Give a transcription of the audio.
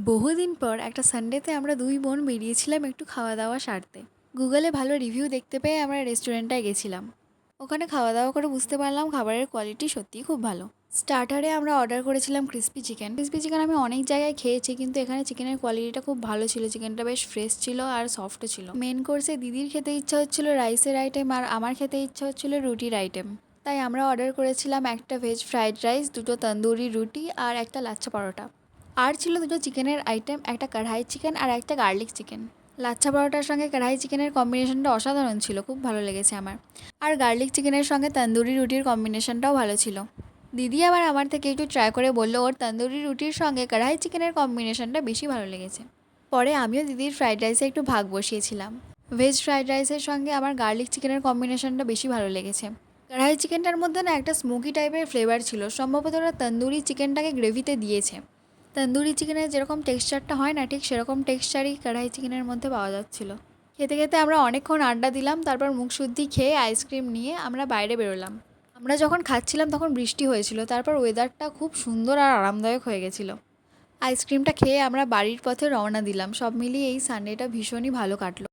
বহুদিন পর একটা সানডেতে আমরা দুই বোন বেরিয়েছিলাম একটু খাওয়া দাওয়া সারতে। গুগলে ভালো রিভিউ দেখতে পেয়ে আমরা রেস্টুরেন্টটায় গেছিলাম। ওখানে খাওয়া দাওয়া করে বুঝতে পারলাম খাবারের কোয়ালিটি সত্যিই খুব ভালো। স্টার্টারে আমরা অর্ডার করেছিলাম ক্রিস্পি চিকেন আমি অনেক জায়গায় খেয়েছি, কিন্তু এখানে চিকেনের কোয়ালিটিটা খুব ভালো ছিল। চিকেনটা বেশ ফ্রেশ ছিল আর সফটও ছিল। মেন কোর্সে দিদির খেতে ইচ্ছা হচ্ছিল রাইসের আইটেম, আর আমার খেতে ইচ্ছা হচ্ছিল রুটির আইটেম। তাই আমরা অর্ডার করেছিলাম একটা ভেজ ফ্রাইড রাইস, দুটো তন্দুরি রুটি আর একটা লাচ্ছা পরোটা। আর ছিল দুটো চিকেনের আইটেম, একটা কড়াই চিকেন আর একটা গার্লিক চিকেন। লাচ্ছা পরোটার সঙ্গে কড়াই চিকেনের কম্বিনেশনটা অসাধারণ ছিল, খুব ভালো লেগেছে আমার। আর গার্লিক চিকেনের সঙ্গে তন্দুরি রুটির কম্বিনেশনটাও ভালো ছিল। দিদি আবার আমার থেকে একটু ট্রাই করে বললো ওর তন্দুরি রুটির সঙ্গে কড়াই চিকেনের কম্বিনেশনটা বেশি ভালো লেগেছে। পরে আমিও দিদির ফ্রাইড রাইসে একটু ভাগ বসিয়েছিলাম। ভেজ ফ্রাইড রাইসের সঙ্গে আমার গার্লিক চিকেনের কম্বিনেশনটা বেশি ভালো লেগেছে। কড়াই চিকেনটার মধ্যে না একটা স্মোকি টাইপের ফ্লেভার ছিল, সম্ভবত ওরা তন্দুরি চিকেনটাকে গ্রেভিতে দিয়েছে। তন্দুরি চিকেনের যেরকম টেক্সচারটা হয় না, ঠিক সেরকম টেক্সচারই কড়াই চিকেনের মধ্যে পাওয়া যাচ্ছিল। খেতে খেতে আমরা অনেকক্ষণ আড্ডা দিলাম, তারপর মুখ শুদ্ধি খেয়ে আইসক্রিম নিয়ে আমরা বাইরে বেরোলাম। আমরা যখন খাচ্ছিলাম তখন বৃষ্টি হয়েছিল, তারপর ওয়েদারটা খুব সুন্দর আর আরামদায়ক হয়ে গেছিলো। আইসক্রিমটা খেয়ে আমরা বাড়ির পথে রওনা দিলাম। সব মিলিয়ে এই সানডেটা ভীষণই ভালো কাটলো।